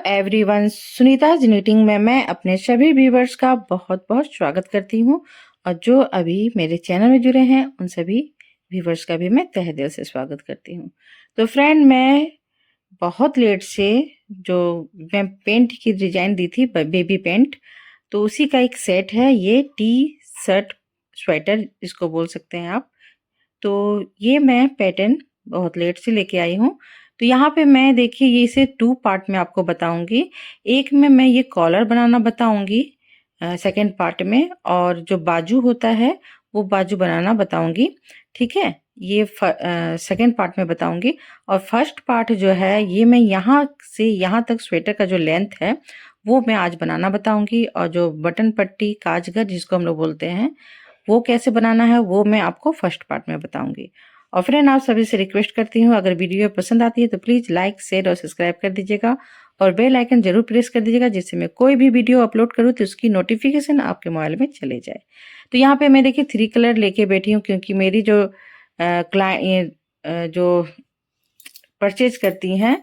Everyone, Sunita's knitting में मैं अपने सभी व्यूवर्स का बहुत बहुत स्वागत करती हूँ और जो अभी मेरे चैनल में जुड़े हैं उन सभी व्यूवर्स का भी मैं तहे दिल से स्वागत करती हूँ। तो फ्रेंड, मैं बहुत लेट से जो मैं पेंट की डिजाइन दी थी बेबी पेंट, तो उसी का एक सेट है। ये टी शर्ट स्वेटर इसको बोल सकते हैं आप। तो ये मैं पैटर्न बहुत लेट से लेके आई हूँ। तो यहाँ पे मैं देखिए ये इसे 2 पार्ट में आपको बताऊंगी। एक में मैं ये कॉलर बनाना बताऊंगी सेकंड पार्ट में, और जो बाजू होता है वो बाजू बनाना बताऊंगी। ठीक है, ये सेकंड पार्ट में बताऊंगी। और फर्स्ट पार्ट जो है ये मैं यहाँ से यहाँ तक स्वेटर का जो लेंथ है वो मैं आज बनाना बताऊंगी। और जो बटन पट्टी काजगर जिसको हम लोग बोलते हैं वो कैसे बनाना है वो मैं आपको फर्स्ट पार्ट में बताऊंगी। और फ्रेंड, आप सभी से रिक्वेस्ट करती हूँ, अगर वीडियो पसंद आती है तो प्लीज लाइक शेयर और सब्सक्राइब कर दीजिएगा और बेल आइकन जरूर प्रेस कर दीजिएगा, जिससे मैं कोई भी वीडियो अपलोड करूँ तो उसकी नोटिफिकेशन आपके मोबाइल में चले जाए। तो यहाँ पे मैं देखिए 3 कलर लेके बैठी हूँ, क्योंकि मेरी जो क्लाइंट जो परचेज करती हैं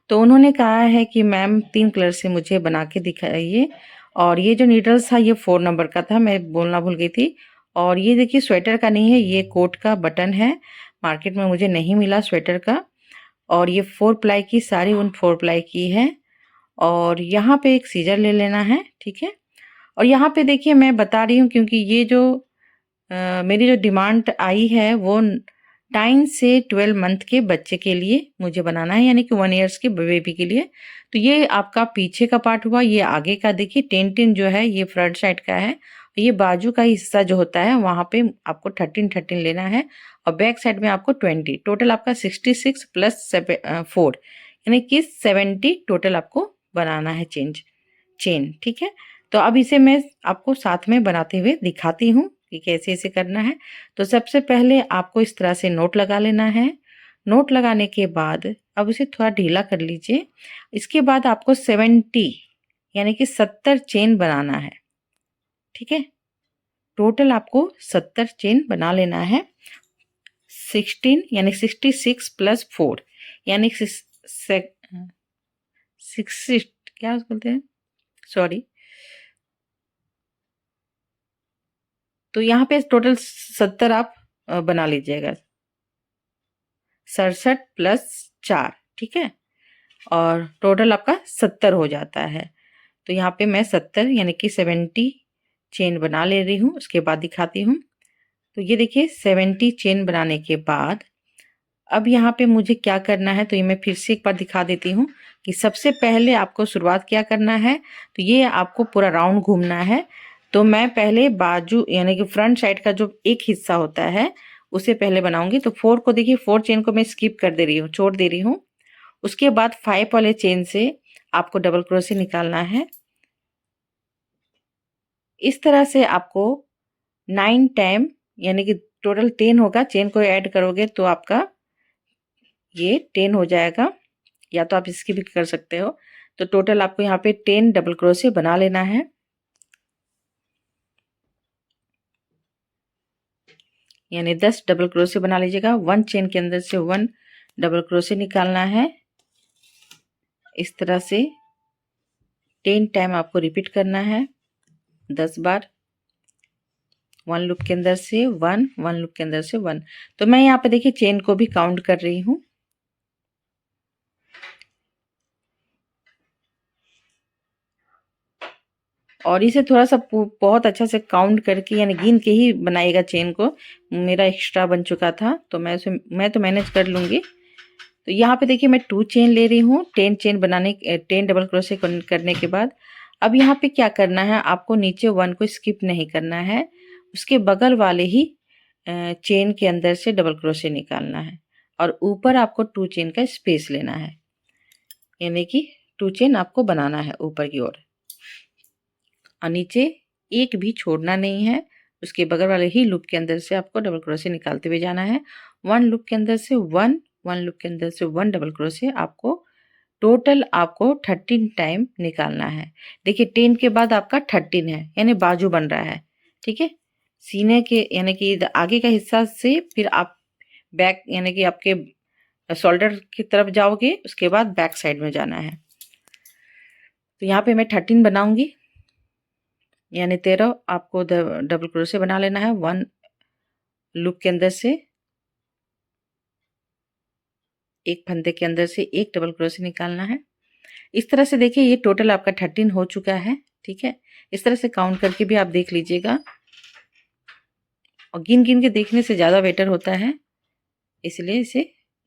तो उन्होंने कहा है कि मैम 3 कलर से मुझे बना के दिखाइए। और ये जो नीडल्स था ये 4 नंबर का था, मैं बोलना भूल गई थी। और ये देखिए स्वेटर का नहीं है, ये कोट का बटन है, मार्केट में मुझे नहीं मिला स्वेटर का। और ये 4 प्लाई की सारी उन 4 प्लाई की है। और यहाँ पे एक सीजर ले लेना है, ठीक है। और यहाँ पे देखिए मैं बता रही हूँ, क्योंकि ये जो मेरी जो डिमांड आई है वो 9 से 12 मंथ के बच्चे के लिए मुझे बनाना है, यानी कि 1 ईयर्स के बेबी के लिए। तो ये आपका पीछे का पार्ट हुआ, ये आगे का देखिए 10 जो है ये फ्रंट साइड का है। ये बाजू का हिस्सा जो होता है वहां पे आपको 13 लेना है, और बैक साइड में आपको 20। टोटल आपका 66 प्लस 4 यानी कि 70 टोटल आपको बनाना है चेन, ठीक है। तो अब इसे मैं आपको साथ में बनाते हुए दिखाती हूँ कि कैसे इसे करना है। तो सबसे पहले आपको इस तरह से नोट लगा लेना है। नोट लगाने के बाद अब इसे थोड़ा ढीला कर लीजिए। इसके बाद आपको 70 यानी कि 70 चेन बनाना है, ठीक है। टोटल आपको 70 चेन बना लेना है। 16 यानी 66 प्लस 4 यानी 60, क्या बोलते हैं, सॉरी। तो यहाँ पे टोटल 70 आप बना लीजिएगा, 67 प्लस 4, ठीक है। और टोटल आपका 70 हो जाता है। तो यहाँ पे मैं 70 यानी कि 70 चेन बना ले रही हूँ। उसके बाद दिखाती हूँ। तो ये देखिए 70 चेन बनाने के बाद अब यहाँ पे मुझे क्या करना है, तो ये मैं फिर से एक बार दिखा देती हूँ कि सबसे पहले आपको शुरुआत क्या करना है। तो ये आपको पूरा राउंड घूमना है। तो मैं पहले बाजू यानी कि फ्रंट साइड का जो एक हिस्सा होता है उसे पहले बनाऊंगी। तो 4 को देखिए 4 चेन को मैं स्किप कर दे रही हूँ, छोड़ दे रही हूँ। उसके बाद 5 वाले चेन से आपको डबल क्रोशे निकालना है। इस तरह से आपको 9 टाइम यानी कि टोटल 10 होगा, चेन को ऐड करोगे तो आपका ये 10 हो जाएगा, या तो आप इसकी भी कर सकते हो। तो टोटल आपको यहाँ पे 10 डबल क्रोशे बना लेना है। यानी 10 डबल क्रोशे बना लीजिएगा। 1 चेन के अंदर से 1 डबल क्रोशे निकालना है। इस तरह से 10 टाइम आपको रिपीट करना है, 10 बार। 1 लूप के अंदर से 1, 1 लूप के अंदर से 1। तो मैं यहाँ पे देखिए चेन को भी काउंट कर रही हूँ। और इसे थोड़ा सा बहुत अच्छा से काउंट करके यानी गिन के ही बनाइएगा चेन को। मेरा एक्स्ट्रा बन चुका था तो मैं तो मैनेज कर लूँगी। तो यहाँ पे देखिए मैं 2 चेन ले रही हूँ। 10 चेन बनाने 10 डबल क्रोशे करने के बाद अब यहाँ पे क्या करना है, आपको नीचे 1 को स्किप नहीं करना है। उसके बगल वाले ही चेन के अंदर से डबल क्रोशे निकालना है, और ऊपर आपको 2 चेन का स्पेस लेना है, यानी कि 2 चेन आपको बनाना है ऊपर की ओर, और नीचे एक भी छोड़ना नहीं है। उसके बगल वाले ही लूप के अंदर से आपको डबल क्रोशे निकालते हुए जाना है। 1 लूप के अंदर से 1, 1 लूप के अंदर से 1 डबल क्रोशे आपको टोटल आपको 13 टाइम निकालना है। देखिए 10 के बाद आपका 13 है, यानी बाजू बन रहा है, ठीक है। सीने के यानी कि आगे का हिस्सा से फिर आप बैक यानी कि आपके शोल्डर की तरफ जाओगे, उसके बाद बैक साइड में जाना है। तो यहाँ पे मैं 13 बनाऊंगी, यानी 13 आपको डबल क्रोशे बना लेना है 1 लूप के अंदर से, एक फंदे के अंदर से एक डबल क्रोशे निकालना है। इस तरह से देखिए ये टोटल आपका 13 हो चुका है। ठीक है, इस तरह से काउंट करके भी आप देख लीजिएगा, और गिन गिन के देखने से ज़्यादा बेटर होता है, इसलिए इसे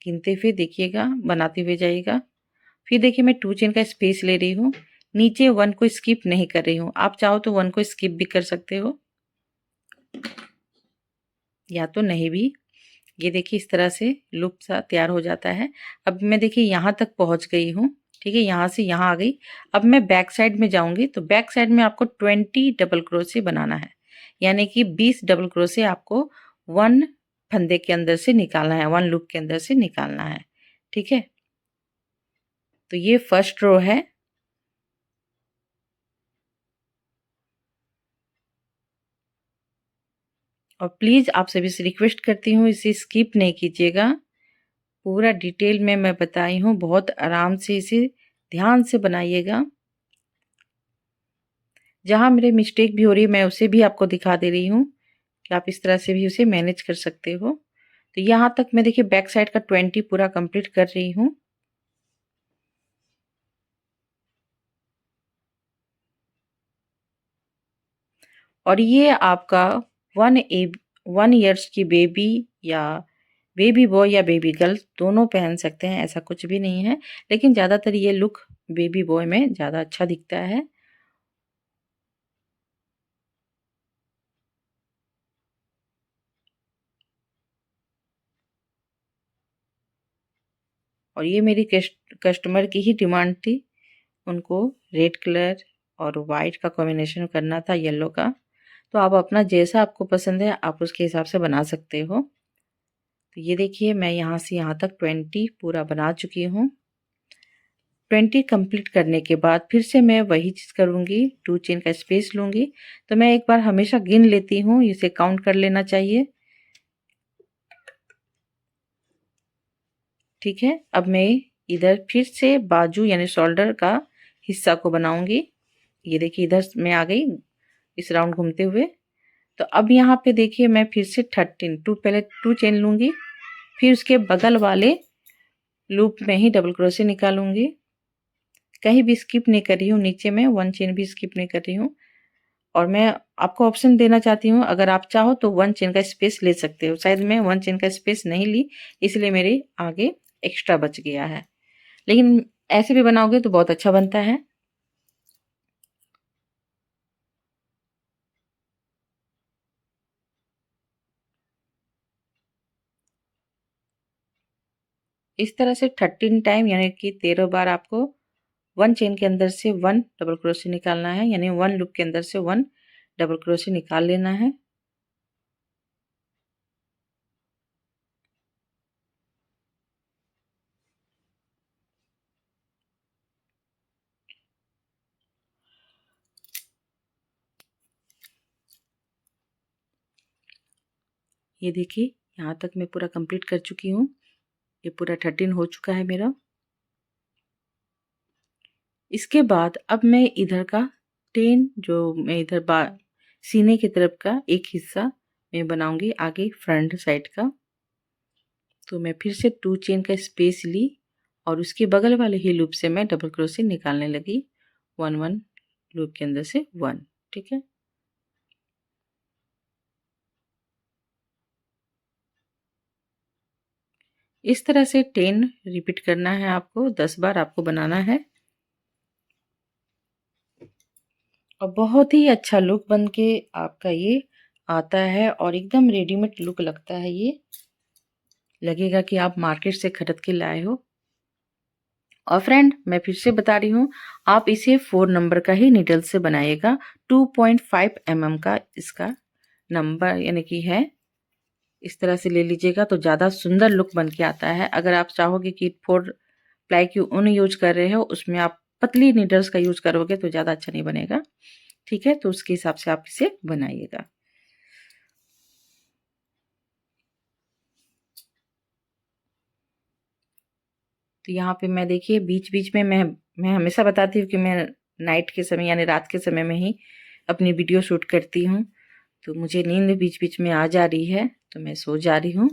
गिनते हुए देखिएगा, बनाते हुए जाइएगा। फिर देखिए मैं 2 चेन का स्पेस ले रही हूँ, नीचे 1 को स्किप नहीं कर रही हूँ। आप चाहो तो 1 को स्किप भी कर सकते हो या तो नहीं भी। ये देखिए इस तरह से लूप सा तैयार हो जाता है। अब मैं देखिए यहाँ तक पहुँच गई हूँ। ठीक है, यहाँ से यहाँ आ गई। अब मैं बैक साइड में जाऊंगी, तो बैक साइड में आपको 20 डबल क्रोशे बनाना है, यानी कि 20 डबल क्रोशे आपको 1 फंदे के अंदर से निकालना है, 1 लूप के अंदर से निकालना है। ठीक है, तो ये फर्स्ट रो है। और प्लीज़ आप सभी से रिक्वेस्ट करती हूँ इसे स्किप नहीं कीजिएगा, पूरा डिटेल में मैं बताई हूँ, बहुत आराम से इसे ध्यान से बनाइएगा। जहाँ मेरे मिस्टेक भी हो रही है मैं उसे भी आपको दिखा दे रही हूँ कि आप इस तरह से भी उसे मैनेज कर सकते हो। तो यहाँ तक मैं देखिए बैक साइड का 20 पूरा कंप्लीट कर रही हूँ। और ये आपका 1 ईयर्स की बेबी या बेबी बॉय या बेबी गर्ल दोनों पहन सकते हैं, ऐसा कुछ भी नहीं है, लेकिन ज़्यादातर ये लुक बेबी बॉय में ज़्यादा अच्छा दिखता है। और ये मेरी कस्टमर की ही डिमांड थी, उनको रेड कलर और वाइट का कॉम्बिनेशन करना था, येलो का। तो आप अपना जैसा आपको पसंद है आप उसके हिसाब से बना सकते हो। तो ये देखिए मैं यहाँ से यहाँ तक 20 पूरा बना चुकी हूँ। 20 कंप्लीट करने के बाद फिर से मैं वही चीज़ करूँगी, 2 चेन का स्पेस लूँगी। तो मैं एक बार हमेशा गिन लेती हूँ, इसे काउंट कर लेना चाहिए। ठीक है, अब मैं इधर फिर से बाजू यानी शोल्डर का हिस्सा को बनाऊंगी। ये देखिए इधर मैं आ गई इस राउंड घूमते हुए। तो अब यहाँ पे देखिए मैं फिर से 13 पहले 2 चेन लूँगी, फिर उसके बगल वाले लूप में ही डबल क्रोशे निकालूंगी। कहीं भी स्किप नहीं कर रही हूँ, नीचे में 1 चेन भी स्किप नहीं कर रही हूँ। और मैं आपको ऑप्शन देना चाहती हूँ, अगर आप चाहो तो 1 चेन का स्पेस ले सकते हो। शायद मैं 1 चेन का स्पेस नहीं ली, इसलिए मेरे आगे एक्स्ट्रा बच गया है, लेकिन ऐसे भी बनाओगे तो बहुत अच्छा बनता है। इस तरह से 13 टाइम यानी कि 13 बार आपको 1 चेन के अंदर से 1 डबल क्रोशे निकालना है, यानी 1 लूप के अंदर से 1 डबल क्रोशे निकाल लेना है। ये देखिए यहाँ तक मैं पूरा कंप्लीट कर चुकी हूँ, ये पूरा 13 हो चुका है मेरा। इसके बाद अब मैं इधर का 10 जो मैं इधर सीने की तरफ का एक हिस्सा मैं बनाऊंगी आगे फ्रंट साइड का। तो मैं फिर से 2 चेन का स्पेस ली और उसके बगल वाले ही लूप से मैं डबल क्रोशे निकालने लगी, 1 लूप के अंदर से 1। ठीक है, इस तरह से 10 रिपीट करना है आपको, 10 बार आपको बनाना है। और बहुत ही अच्छा लुक बन के आपका ये आता है और एकदम रेडीमेड लुक लगता है, ये लगेगा कि आप मार्केट से खरीद के लाए हो। और फ्रेंड मैं फिर से बता रही हूँ, आप इसे 4 नंबर का ही नीडल से बनाइएगा। 2.5 mm का इसका नंबर यानी कि है, इस तरह से ले लीजिएगा तो ज़्यादा सुंदर लुक बन के आता है। अगर आप चाहोगे कि 4 प्लाई की ऊन यूज कर रहे हो, उसमें आप पतली नीडल्स का यूज करोगे तो ज़्यादा अच्छा नहीं बनेगा। ठीक है, तो उसके हिसाब से आप इसे बनाइएगा। तो यहाँ पे मैं देखिए बीच बीच में मैं हमेशा बताती हूँ कि मैं नाइट के समय यानी रात के समय में ही अपनी वीडियो शूट करती हूँ, तो मुझे नींद बीच बीच में आ जा रही है, तो मैं सो जा रही हूँ।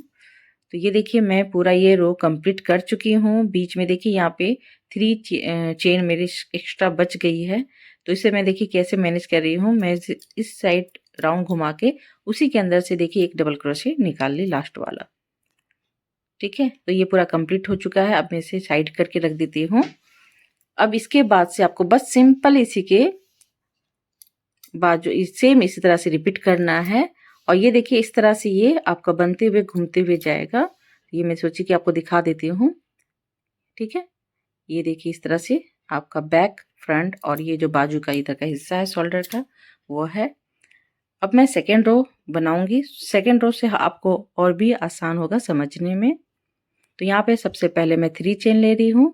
तो ये देखिए मैं पूरा ये रो कंप्लीट कर चुकी हूँ। बीच में देखिए यहाँ पे 3 चेन मेरी एक्स्ट्रा बच गई है, तो इसे मैं देखिए कैसे मैनेज कर रही हूँ। मैं इस साइड राउंड घुमा के उसी के अंदर से देखिए एक डबल क्रोशे निकाल ली लास्ट वाला। ठीक है, तो ये पूरा कंप्लीट हो चुका है। अब मैं इसे साइड करके रख देती हूँ। अब इसके बाद से आपको बस सिंपल इसी के बाजू सेम इसी तरह से रिपीट करना है। और ये देखिए इस तरह से ये आपका बनते हुए घूमते हुए जाएगा। ये मैं सोची कि आपको दिखा देती हूँ। ठीक है, ये देखिए इस तरह से आपका बैक फ्रंट और ये जो बाजू का इधर का हिस्सा है शोल्डर का वो है। अब मैं सेकेंड रो बनाऊंगी। सेकेंड रो से आपको और भी आसान होगा समझने में। तो यहाँ पे सबसे पहले मैं 3 चेन ले रही हूँ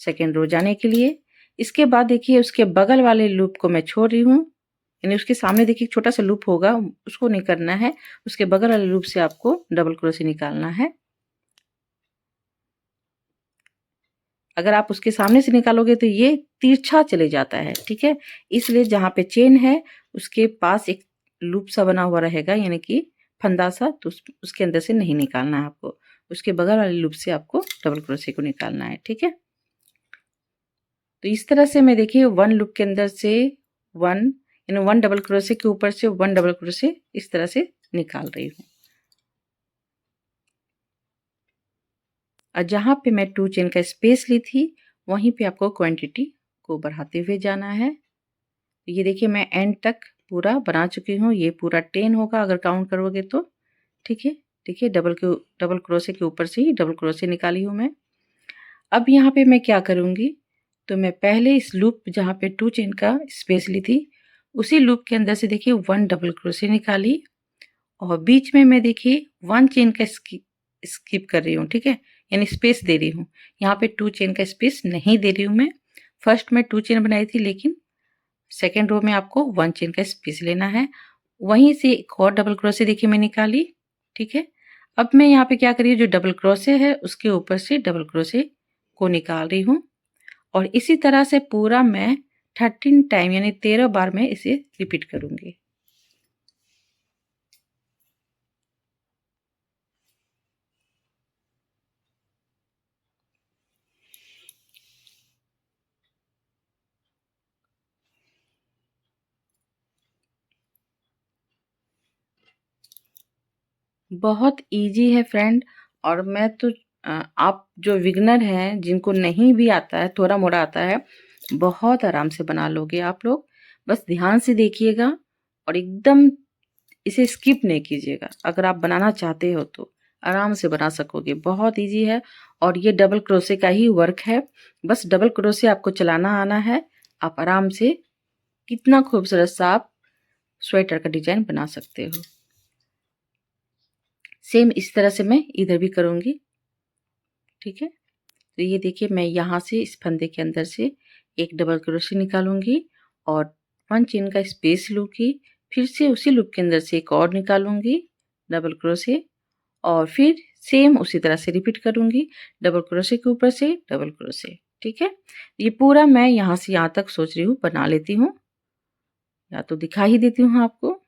सेकेंड रो जाने के लिए। इसके बाद देखिए उसके बगल वाले लूप को मैं छोड़ रही हूँ, यानी उसके सामने देखिए छोटा सा लूप होगा, उसको नहीं करना है। उसके बगल वाले लूप से आपको डबल क्रोशे निकालना है। अगर आप उसके सामने से निकालोगे तो ये तिरछा चले जाता है। ठीक है, इसलिए जहाँ पे चेन है उसके पास एक लूप सा बना हुआ रहेगा, यानी कि फंदा सा, तो उसके अंदर से नहीं निकालना है आपको। उसके बगल वाले लूप से आपको डबल क्रोशे को निकालना है। ठीक है, तो इस तरह से मैं देखिए 1 लूप के अंदर से 1 यानी 1 डबल क्रोशे के ऊपर से 1 डबल क्रोशे इस तरह से निकाल रही हूँ। और जहाँ पे मैं 2 चेन का स्पेस ली थी वहीं पे आपको क्वांटिटी को बढ़ाते हुए जाना है। ये देखिए मैं एंड तक पूरा बना चुकी हूँ। ये पूरा 10 होगा अगर काउंट करोगे तो। ठीक है, देखिए डबल क्रोशे के ऊपर से ही डबल क्रोशे निकाली हूँ मैं। अब यहाँ पे मैं क्या करूँगी, तो मैं पहले इस लूप जहाँ पे 2 चेन का स्पेस ली थी उसी लूप के अंदर से देखिए 1 डबल क्रोशे निकाली और बीच में मैं देखिए 1 चेन का स्किप कर रही हूँ। ठीक है, यानी स्पेस दे रही हूँ। यहाँ पे 2 चेन का स्पेस नहीं दे रही हूँ मैं। फर्स्ट में 2 चेन बनाई थी, लेकिन सेकेंड रो में आपको 1 चेन का स्पेस लेना है। वहीं से एक और डबल क्रोशे देखिए मैं निकाली। ठीक है, अब मैं यहाँ पे क्या करी हूँ, जो डबल क्रोशे है उसके ऊपर से डबल क्रोशे को निकाल रही हूँ और इसी तरह से पूरा मैं 13 टाइम यानी 13 बार में इसे रिपीट करूंगी। बहुत इजी है फ्रेंड। और मैं तो आप जो बिगनर हैं जिनको नहीं भी आता है, थोड़ा मोड़ा आता है, बहुत आराम से बना लोगे आप लोग। बस ध्यान से देखिएगा और एकदम इसे स्किप नहीं कीजिएगा। अगर आप बनाना चाहते हो तो आराम से बना सकोगे, बहुत इजी है। और ये डबल क्रोशे का ही वर्क है, बस डबल क्रोशे आपको चलाना आना है। आप आराम से कितना खूबसूरत सा आप स्वेटर का डिजाइन बना सकते हो। सेम इस तरह से मैं इधर भी करूंगी। ठीक है, तो ये देखिए मैं यहाँ से इस फंदे के अंदर से एक डबल क्रोशे निकालूंगी और 1 चेन का स्पेस लूंगी। फिर से उसी लूप के अंदर से एक और निकालूंगी डबल क्रोशे और फिर सेम उसी तरह से रिपीट करूंगी डबल क्रोशे के ऊपर से डबल क्रोशे। ठीक है, ये पूरा मैं यहाँ से यहाँ तक सोच रही हूँ बना लेती हूँ, या तो दिखा ही देती हूँ आपको।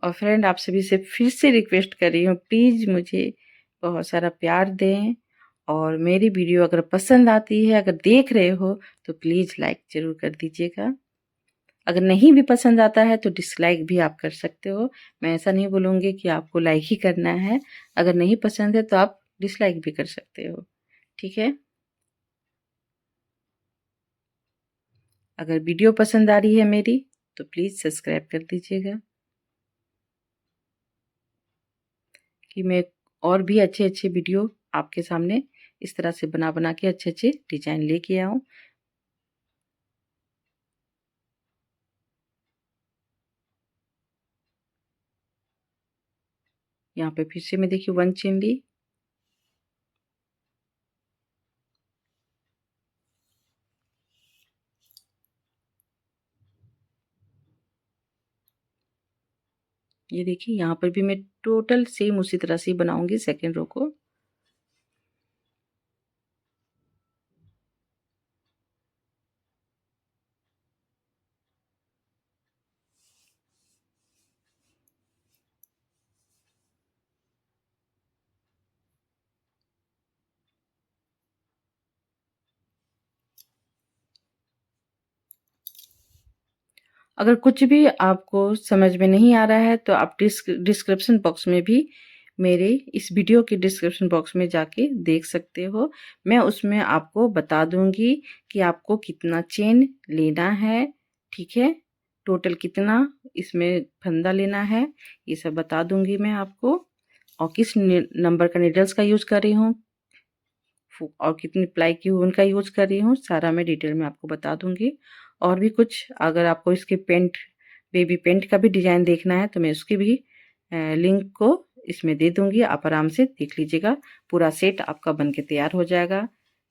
और फ्रेंड आप सभी से फिर से रिक्वेस्ट कर रही हूँ, प्लीज़ मुझे बहुत सारा प्यार दें। और मेरी वीडियो अगर पसंद आती है, अगर देख रहे हो तो प्लीज़ लाइक ज़रूर कर दीजिएगा। अगर नहीं भी पसंद आता है तो डिसलाइक भी आप कर सकते हो। मैं ऐसा नहीं बोलूँगी कि आपको लाइक ही करना है। अगर नहीं पसंद है तो आप डिसलाइक भी कर सकते हो। ठीक है, अगर वीडियो पसंद आ रही है मेरी तो प्लीज़ सब्सक्राइब कर दीजिएगा कि मैं और भी अच्छे अच्छे वीडियो आपके सामने इस तरह से बना बना के अच्छे अच्छे डिजाइन लेके आऊँ। यहाँ पे फिर से मैं देखिए 1 चेन ली ये देखिए यहाँ पर भी मैं टोटल सेम उसी तरह से बनाऊंगी सेकेंड रो को। अगर कुछ भी आपको समझ में नहीं आ रहा है तो आप डिस्क्रिप्शन बॉक्स में भी मेरे इस वीडियो के डिस्क्रिप्शन बॉक्स में जाके देख सकते हो। मैं उसमें आपको बता दूंगी कि आपको कितना चेन लेना है, ठीक है, टोटल कितना इसमें फंदा लेना है, ये सब बता दूंगी मैं आपको। और किस नंबर का नीडल्स का यूज कर रही हूँ और कितनी प्लाई की उनका यूज कर रही हूँ, सारा मैं डिटेल में आपको बता दूंगी। और भी कुछ अगर आपको इसके पेंट, बेबी पेंट का भी डिजाइन देखना है तो मैं उसकी भी लिंक को इसमें दे दूंगी, आप आराम से देख लीजिएगा। पूरा सेट आपका बन के तैयार हो जाएगा।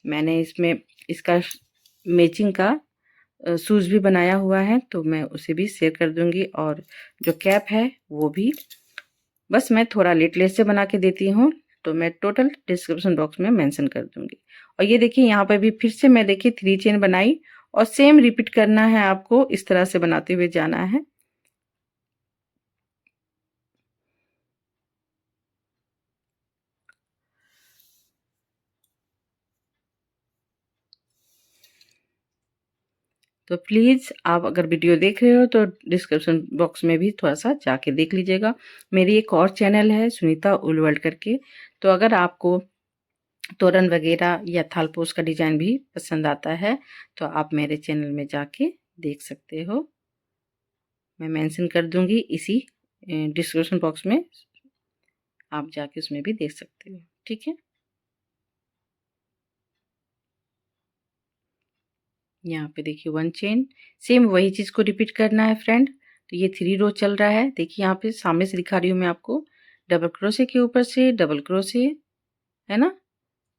मैंने इसमें इसका मैचिंग का शूज़ भी बनाया हुआ है तो मैं उसे भी शेयर कर दूंगी। और जो कैप है वो भी बस मैं थोड़ा लेट से बना के देती हूँ, तो मैं टोटल डिस्क्रिप्शन बॉक्स में मेंशन कर दूंगी। और ये देखिए यहाँ पर भी फिर से मैं देखिए 3 चेन बनाई और सेम रिपीट करना है आपको, इस तरह से बनाते हुए जाना है। तो प्लीज़ आप अगर वीडियो देख रहे हो तो डिस्क्रिप्शन बॉक्स में भी थोड़ा सा जाके देख लीजिएगा। मेरी एक और चैनल है सुनीता उल वर्ल्ड करके, तो अगर आपको तोरण वगैरह या थालपोश का डिजाइन भी पसंद आता है तो आप मेरे चैनल में जाके देख सकते हो। मैं मेंशन कर दूंगी इसी डिस्क्रिप्शन बॉक्स में, आप जाके उसमें भी देख सकते हो, ठीक है। यहाँ पे देखिए 1 चेन, सेम वही चीज को रिपीट करना है फ्रेंड। तो ये 3 रो चल रहा है, देखिए यहाँ पे सामने से दिखा रही हूँ मैं आपको। डबल क्रोशे के ऊपर से डबल क्रोशे, है ना,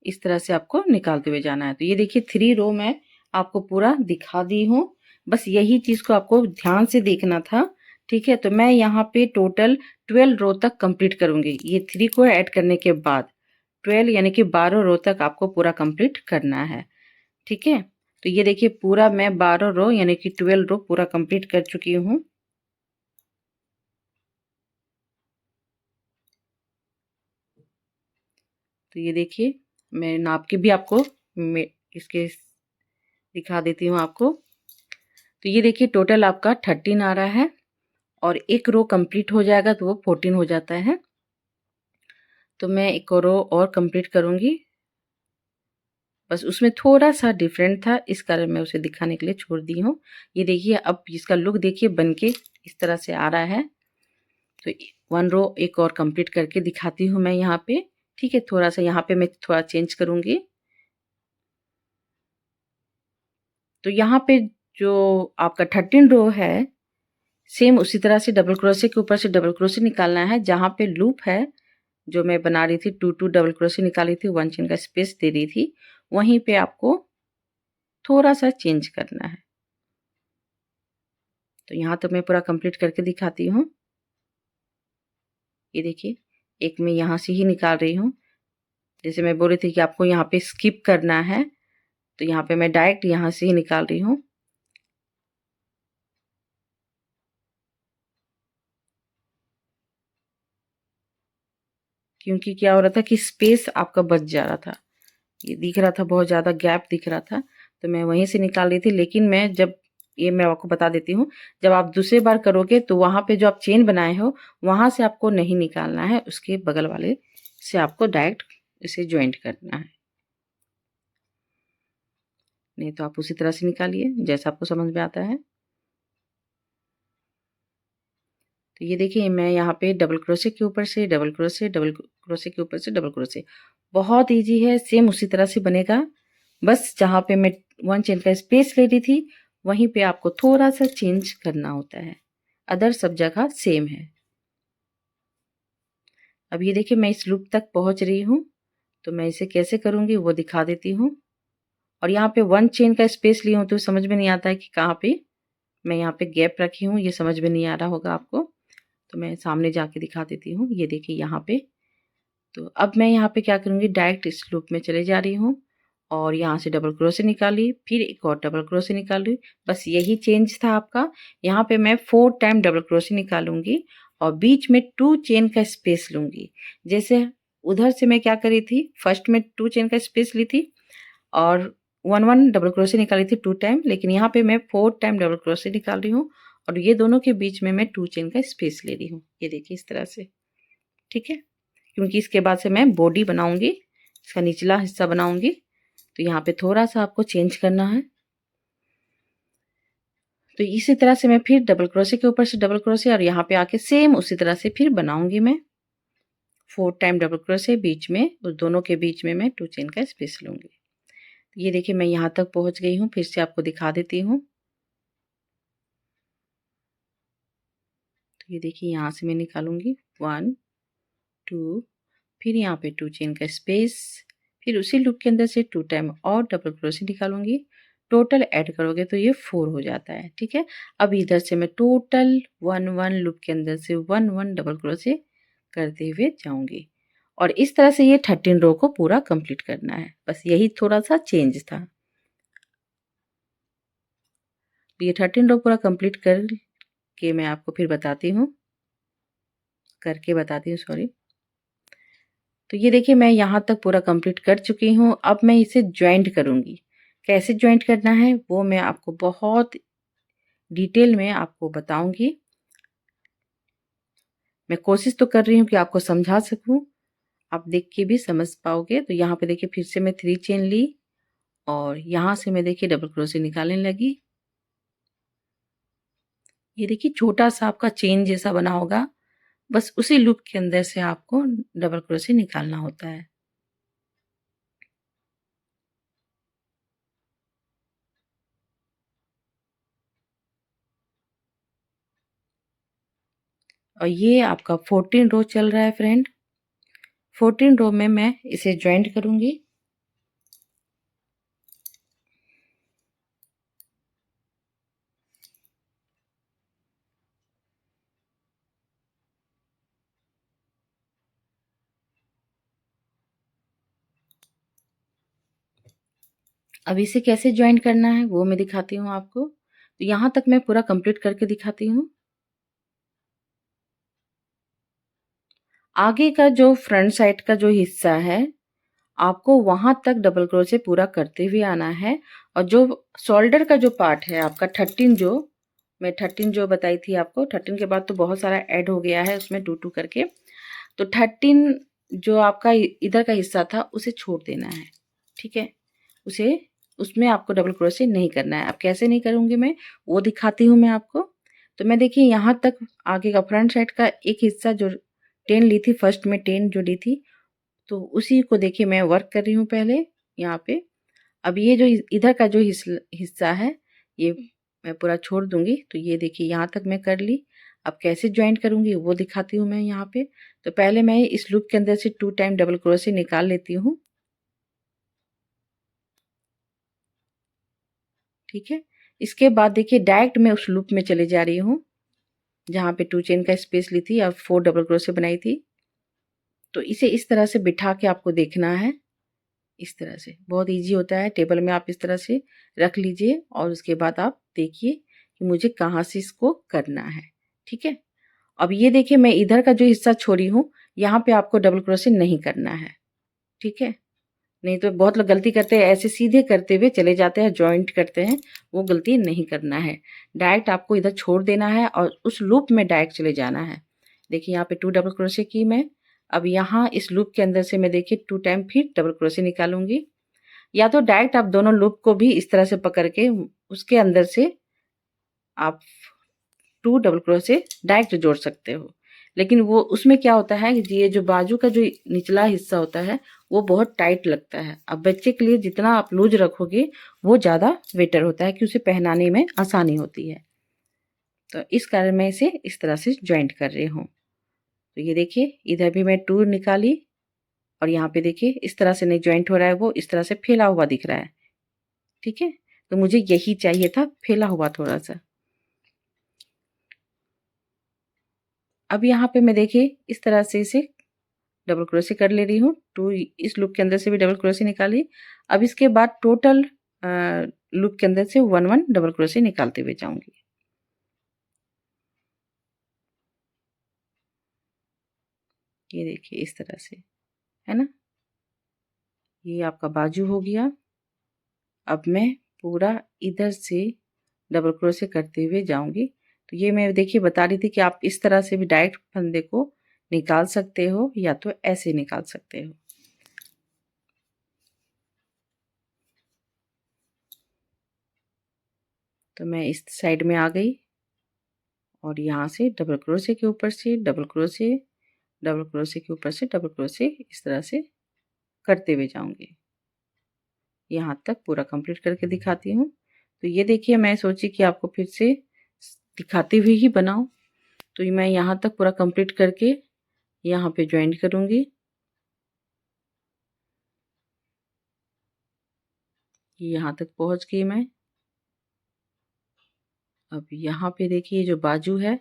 इस तरह से आपको निकालते हुए जाना है। तो ये देखिए 3 रो मैं आपको पूरा दिखा दी हूँ, बस यही चीज को आपको ध्यान से देखना था, ठीक है। तो मैं यहाँ पे टोटल 12 रो तक कंप्लीट करूंगी, ये 3 को ऐड करने के बाद 12 यानी कि 12 रो तक आपको पूरा कंप्लीट करना है, ठीक है। तो ये देखिए पूरा मैं 12 रो यानी कि 12 रो पूरा कंप्लीट कर चुकी हूँ। तो ये देखिए मैं नाप के भी आपको इसके दिखा देती हूँ आपको। तो ये देखिए टोटल आपका 13 आ रहा है और एक रो कंप्लीट हो जाएगा तो वो 14 हो जाता है। तो मैं एक रो और कंप्लीट करूंगी, बस उसमें थोड़ा सा डिफरेंट था इस कारण मैं उसे दिखाने के लिए छोड़ दी हूँ। ये देखिए अब इसका लुक देखिए बनके इस तरह से आ रहा है। तो 1 रो एक और कंप्लीट करके दिखाती हूँ मैं यहाँ पे, ठीक है। थोड़ा सा यहाँ पे मैं थोड़ा चेंज करूंगी। तो यहाँ पे जो आपका 13 रो है सेम उसी तरह से डबल क्रोशे के ऊपर से डबल क्रोशे निकालना है। जहाँ पे लूप है जो मैं बना रही थी 2 डबल क्रोशे निकाली थी, 1 चेन का स्पेस दे रही थी, वहीं पे आपको थोड़ा सा चेंज करना है। तो यहाँ तो मैं पूरा कंप्लीट करके दिखाती हूँ। ये देखिए एक मैं यहाँ से ही निकाल रही हूँ, जैसे मैं बोल रही थी कि आपको यहाँ पे स्किप करना है, तो यहाँ पे मैं डायरेक्ट यहाँ से ही निकाल रही हूँ। क्योंकि क्या हो रहा था कि स्पेस आपका बच जा रहा था, ये दिख रहा था बहुत ज़्यादा गैप दिख रहा था, तो मैं वहीं से निकाल रही थी। लेकिन मैं जब ये मैं आपको बता देती हूँ, जब आप दूसरी बार करोगे तो वहाँ पे जो आप चेन बनाए हो वहाँ से आपको नहीं निकालना है, उसके बगल वाले से आपको डायरेक्ट इसे ज्वाइंट करना है। नहीं तो आप उसी तरह से निकालिए जैसा आपको समझ में आता है। तो ये देखिए मैं यहाँ पे डबल क्रोशे के ऊपर से डबल क्रोशे, डबल क्रोशे के ऊपर से डबल क्रोशे, बहुत इजी है, सेम उसी तरह से बनेगा। बस जहाँ पे मैं 1 चेन का स्पेस ले रही थी वहीं पे आपको थोड़ा सा चेंज करना होता है, अदर सब जगह सेम है। अब ये देखिए मैं इस लूप तक पहुंच रही हूँ, तो मैं इसे कैसे करूंगी वो दिखा देती हूँ। और यहाँ पे 1 चेन का स्पेस ली हूँ तो समझ में नहीं आता है कि कहाँ पे मैं यहाँ पे गैप रखी हूँ, ये समझ में नहीं आ रहा होगा आपको। तो मैं सामने जाके दिखा देती हूँ। ये देखिए यहाँ पे। तो अब मैं यहाँ पे क्या करूँगी, डायरेक्ट इस लूप में चले जा रही हूँ और यहाँ से डबल क्रोशे निकाली, फिर एक और डबल क्रोशे निकाली। बस यही चेंज था आपका। यहाँ पे मैं 4 टाइम डबल क्रोशे निकालूंगी और बीच में 2 चेन का स्पेस लूंगी। जैसे उधर से मैं क्या करी थी, फर्स्ट में 2 चेन का स्पेस ली थी और 1 डबल क्रोशे निकाली थी 2 टाइम, लेकिन यहाँ पे मैं 4 टाइम डबल क्रोशे निकाल रही हूँ और ये दोनों के बीच में मैं 2 चेन का स्पेस ले रही हूँ। ये देखिए इस तरह से, ठीक है। क्योंकि इसके बाद से मैं बॉडी बनाऊंगी, इसका निचला हिस्सा बनाऊंगी, तो यहाँ पे थोड़ा सा आपको चेंज करना है। तो इसी तरह से मैं फिर डबल क्रोशे के ऊपर से डबल क्रोशे और यहाँ पे आके सेम उसी तरह से फिर बनाऊंगी मैं 4 टाइम डबल क्रोशे, बीच में उस दोनों के बीच में मैं 2 चेन का स्पेस लूंगी। ये देखिए मैं यहाँ तक पहुंच गई हूँ, फिर से आपको दिखा देती हूँ। तो ये देखिए यहाँ से मैं निकालूंगी 1 2, फिर यहाँ पे 2 चेन का स्पेस, फिर उसी लूप के अंदर से 2 टाइम और डबल क्रोशे निकालूंगी। टोटल ऐड करोगे तो ये 4 हो जाता है, ठीक है। अब इधर से मैं टोटल 1 लूप के अंदर से 1 डबल क्रोशे करते हुए जाऊंगी और इस तरह से ये 13 रो को पूरा कंप्लीट करना है। बस यही थोड़ा सा चेंज था। ये 13 रो पूरा कंप्लीट कर के मैं आपको फिर बताती हूँ, करके बताती हूँ, सॉरी। तो ये देखिए मैं यहाँ तक पूरा कंप्लीट कर चुकी हूँ। अब मैं इसे ज्वाइंट करूँगी। कैसे ज्वाइंट करना है वो मैं आपको बहुत डिटेल में आपको बताऊंगी। मैं कोशिश तो कर रही हूँ कि आपको समझा सकूँ, आप देख के भी समझ पाओगे। तो यहाँ पे देखिए फिर से मैं 3 चेन ली और यहाँ से मैं देखिए डबल क्रोशे निकालने लगी। ये देखिए छोटा सा आपका चेन जैसा बना होगा, बस उसी लूप के अंदर से आपको डबल क्रोशे निकालना होता है। और ये आपका 14 रो चल रहा है फ्रेंड। 14 रो में मैं इसे ज्वाइंट करूंगी। अब इसे कैसे ज्वाइन करना है वो मैं दिखाती हूँ आपको। तो यहाँ तक मैं पूरा कंप्लीट करके दिखाती हूँ। आगे का जो फ्रंट साइड का जो हिस्सा है आपको वहां तक डबल क्रोशे पूरा करते हुए आना है। और जो शोल्डर का जो पार्ट है आपका 13, जो मैं 13 जो बताई थी आपको, 13 के बाद तो बहुत सारा ऐड हो गया है उसमें 2 करके। तो 13 जो आपका इधर का हिस्सा था उसे छोड़ देना है, ठीक है। उसे उसमें आपको डबल क्रोशे नहीं करना है। अब कैसे नहीं करूँगी मैं वो दिखाती हूँ मैं आपको। तो मैं देखिए यहाँ तक आगे का फ्रंट साइड का एक हिस्सा जो 10 ली थी, फर्स्ट में 10 जो ली थी, तो उसी को देखिए मैं वर्क कर रही हूँ पहले यहाँ पे। अब ये जो इधर का जो हिस्सा है ये मैं पूरा छोड़ दूंगी। तो ये देखिए यहाँ तक मैं कर ली। अब कैसे ज्वाइंट करूंगी वो दिखाती हूँ मैं यहाँ पे। तो पहले मैं इस लूप के अंदर से 2 टाइम डबल क्रोशे निकाल लेती हूँ, ठीक है। इसके बाद देखिए डायरेक्ट मैं उस लूप में चले जा रही हूँ जहाँ पे 2 चेन का स्पेस ली थी और 4 डबल क्रोशे बनाई थी। तो इसे इस तरह से बिठा के आपको देखना है। इस तरह से बहुत इजी होता है। टेबल में आप इस तरह से रख लीजिए और उसके बाद आप देखिए कि मुझे कहाँ से इसको करना है, ठीक है। अब ये देखिए मैं इधर का जो हिस्सा छोड़ी हूँ यहाँ पे आपको डबल क्रोशे नहीं करना है, ठीक है। नहीं तो बहुत लोग गलती करते हैं, ऐसे सीधे करते हुए चले जाते हैं, जॉइंट करते हैं, वो गलती नहीं करना है। डायरेक्ट आपको इधर छोड़ देना है और उस लूप में डायरेक्ट चले जाना है। देखिए यहाँ पे 2 डबल क्रोशे की मैं। अब यहाँ इस लूप के अंदर से मैं देखिए 2 टाइम फिर डबल क्रोशे निकालूंगी। या तो डायरेक्ट आप दोनों लूप को भी इस तरह से पकड़ के उसके अंदर से आप 2 डबल क्रोशे डायरेक्ट जोड़ सकते हो। लेकिन वो उसमें क्या होता है कि ये जो बाजू का जो निचला हिस्सा होता है वो बहुत टाइट लगता है। अब बच्चे के लिए जितना आप लूज रखोगे वो ज़्यादा बेटर होता है कि उसे पहनाने में आसानी होती है। तो इस कारण मैं इसे इस तरह से ज्वाइंट कर रही हूँ। तो ये देखिए इधर भी मैं 2 निकाली और यहाँ पे देखिए इस तरह से नहीं ज्वाइंट हो रहा है, वो इस तरह से फैला हुआ दिख रहा है, ठीक है। तो मुझे यही चाहिए था, फैला हुआ थोड़ा सा। अब यहाँ पे मैं देखिए इस तरह से इसे डबल क्रोशे कर ले रही हूँ। 2 इस लूप के अंदर से भी डबल क्रोशे निकाली। अब इसके बाद टोटल लूप के अंदर से 1 डबल क्रोशे निकालते हुए जाऊंगी। ये देखिए इस तरह से, है ना। ये आपका बाजू हो गया। अब मैं पूरा इधर से डबल क्रोशे करते हुए जाऊंगी। तो ये मैं देखिए बता रही थी कि आप इस तरह से भी डायरेक्ट फंदे को निकाल सकते हो या तो ऐसे निकाल सकते हो। तो मैं इस साइड में आ गई और यहाँ से डबल क्रोशे के ऊपर से डबल क्रोशे, डबल क्रोशे के ऊपर से डबल क्रोशे इस तरह से करते हुए जाऊंगी। यहाँ तक पूरा कंप्लीट करके दिखाती हूँ। तो ये देखिए मैं सोची कि आपको फिर से दिखाते हुए ही बनाऊं। तो मैं यहाँ तक पूरा कंप्लीट करके यहाँ पे ज्वाइन करूँगी। यहाँ तक पहुँच गई मैं। अब यहाँ पे देखिए जो बाजू है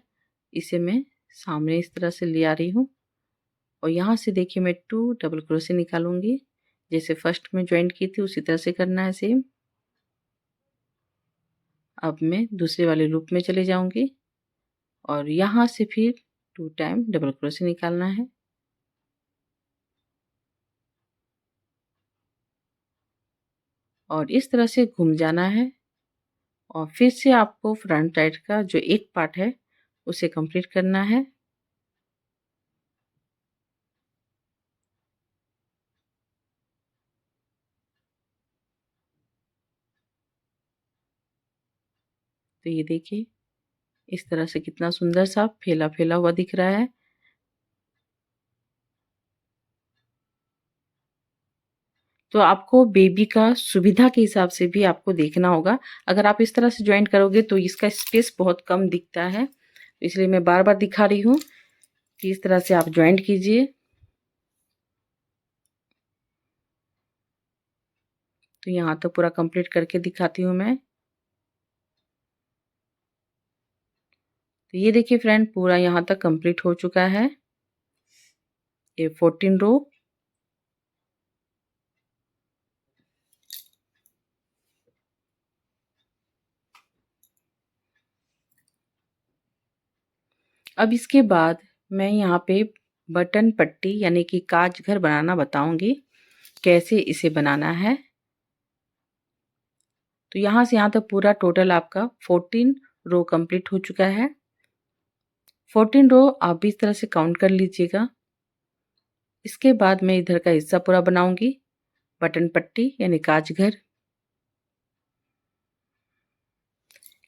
इसे मैं सामने इस तरह से ले आ रही हूँ और यहाँ से देखिए मैं 2 डबल क्रोशे निकालूंगी। जैसे फर्स्ट में ज्वाइन की थी उसी तरह से करना है सेम। अब मैं दूसरे वाले लूप में चले जाऊंगी और यहाँ से फिर 2 टाइम डबल क्रोशे निकालना है। और इस तरह से घूम जाना है और फिर से आपको फ्रंट साइड का जो एक पार्ट है उसे कंप्लीट करना है। तो ये देखिए इस तरह से कितना सुंदर सा फैला फैला हुआ दिख रहा है। तो आपको बेबी का सुविधा के हिसाब से भी आपको देखना होगा। अगर आप इस तरह से ज्वाइन करोगे तो इसका स्पेस बहुत कम दिखता है, इसलिए मैं बार बार दिखा रही हूँ कि इस तरह से आप ज्वाइंट कीजिए। तो यहाँ तो पूरा कंप्लीट करके दिखाती हूँ मैं। तो ये देखिए फ्रेंड पूरा यहाँ तक कंप्लीट हो चुका है। ये 14 रो। अब इसके बाद मैं यहाँ पे बटन पट्टी यानी कि काज घर बनाना बताऊंगी कैसे इसे बनाना है। तो यहाँ से यहाँ तक पूरा टोटल आपका 14 रो कंप्लीट हो चुका है। 14 रो आप भी इस तरह से काउंट कर लीजिएगा। इसके बाद मैं इधर का हिस्सा पूरा बनाऊंगी बटन पट्टी यानी काज घर।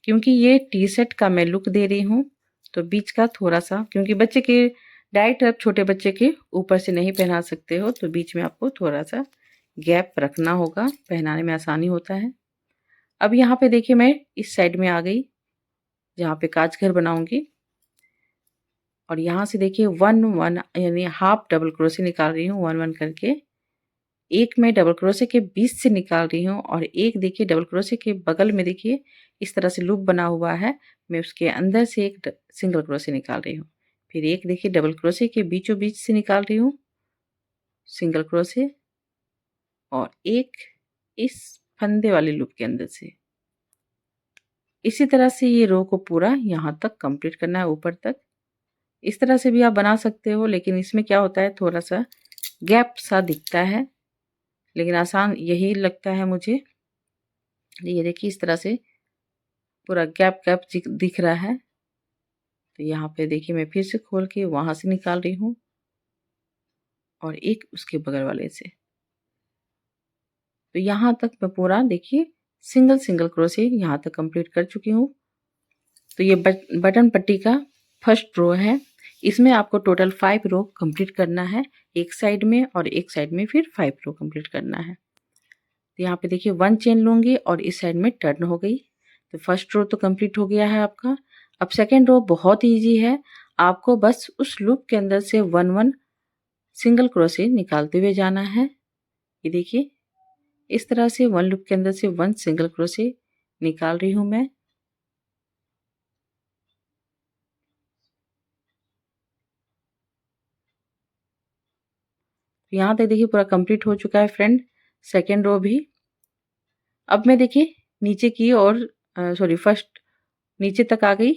क्योंकि ये टी शर्ट का मैं लुक दे रही हूँ तो बीच का थोड़ा सा, क्योंकि बच्चे के डायरेक्ट आप छोटे बच्चे के ऊपर से नहीं पहना सकते हो तो बीच में आपको थोड़ा सा गैप रखना होगा, पहनाने में आसानी होता है। अब यहाँ पे देखिए मैं इस साइड में आ गई जहाँ पे काज घर बनाऊंगी और यहाँ से देखिए 1 यानी हाफ डबल क्रोशे निकाल रही हूँ 1 करके। एक मैं डबल क्रोशे के बीच से निकाल रही हूँ और एक देखिए डबल क्रोशे के बगल में देखिए इस तरह से लूप बना हुआ है, मैं उसके अंदर से एक सिंगल क्रोशे निकाल रही हूँ। फिर एक देखिए डबल क्रोशे के बीचों बीच से निकाल रही हूँ सिंगल क्रोशे और एक इस फंदे वाले लूप के अंदर से। इसी तरह से ये रो को पूरा यहाँ तक कंप्लीट करना है ऊपर तक। इस तरह से भी आप बना सकते हो, लेकिन इसमें क्या होता है थोड़ा सा गैप सा दिखता है, लेकिन आसान यही लगता है मुझे। ये देखिए इस तरह से पूरा गैप गैप दिख रहा है। तो यहाँ पे देखिए मैं फिर से खोल के वहां से निकाल रही हूँ और एक उसके बगल वाले से। तो यहाँ तक मैं पूरा देखिए सिंगल सिंगल क्रोशे यहाँ तक कंप्लीट कर चुकी हूँ। तो ये बटन पट्टी का फर्स्ट रो है। इसमें आपको टोटल 5 रो कंप्लीट करना है एक साइड में और एक साइड में फिर 5 रो कंप्लीट करना है। तो यहाँ पे देखिए 1 चेन लूंगी और इस साइड में टर्न हो गई। तो फर्स्ट रो तो कंप्लीट हो गया है आपका। अब सेकेंड रो बहुत इजी है, आपको बस उस लूप के अंदर से 1 सिंगल क्रोशे निकालते हुए जाना है। ये देखिए इस तरह से 1 लूप के अंदर से 1 सिंगल क्रोशे निकाल रही हूँ मैं। तो यहाँ तक देखिए पूरा कंप्लीट हो चुका है फ्रेंड, सेकेंड रो भी। अब मैं देखिए नीचे की और सॉरी फर्स्ट नीचे तक आ गई।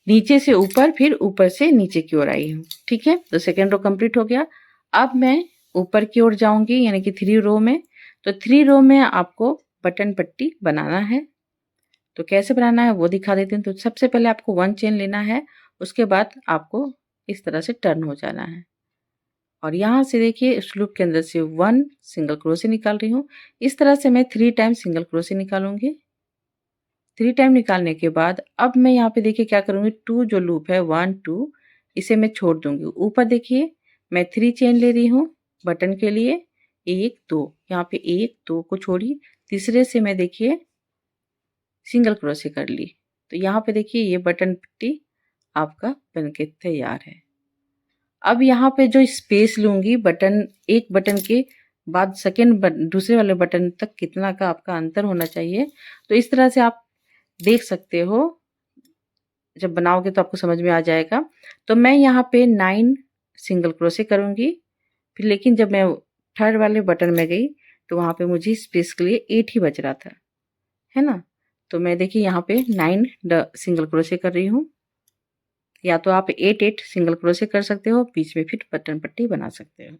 नीचे से ऊपर फिर ऊपर से नीचे की ओर आई हूँ। ठीक है, तो सेकेंड रो कंप्लीट हो गया। अब मैं ऊपर की ओर जाऊंगी यानी कि 3 रो में। तो 3 रो में आपको बटन पट्टी बनाना है। तो कैसे बनाना है वो दिखा देती हूँ। तो सबसे पहले आपको 1 चेन लेना है, उसके बाद आपको इस तरह से टर्न हो जाना है और यहाँ से देखिए इस लूप के अंदर से 1 सिंगल क्रोशे निकाल रही हूँ। इस तरह से मैं 3 टाइम सिंगल क्रोशे निकालूंगी। 3 टाइम निकालने के बाद अब मैं यहाँ पे देखिए क्या करूँगी, 2 जो लूप है 1 2 इसे मैं छोड़ दूंगी। ऊपर देखिए मैं 3 चेन ले रही हूँ बटन के लिए, 1 2 यहाँ पे 1 2 को छोड़ी, तीसरे से मैं देखिए सिंगल क्रोशे कर ली। तो यहाँ पे देखिए ये बटन पट्टी आपका बनके तैयार है। अब यहाँ पे जो स्पेस लूंगी बटन, एक बटन के बाद सेकेंड दूसरे वाले बटन तक कितना का आपका अंतर होना चाहिए। तो इस तरह से आप देख सकते हो, जब बनाओगे तो आपको समझ में आ जाएगा। तो मैं यहाँ पे 9 सिंगल क्रोशे करूंगी। फिर लेकिन जब मैं थर्ड वाले बटन में गई तो वहां पे मुझे स्पेस के लिए 8 ही बच रहा था, है ना। तो मैं देखिए यहाँ पे 9 सिंगल क्रोशे कर रही हूँ। या तो आप 8 8 सिंगल क्रोशे कर सकते हो, बीच में फिर बटन पट्टी बना सकते हो।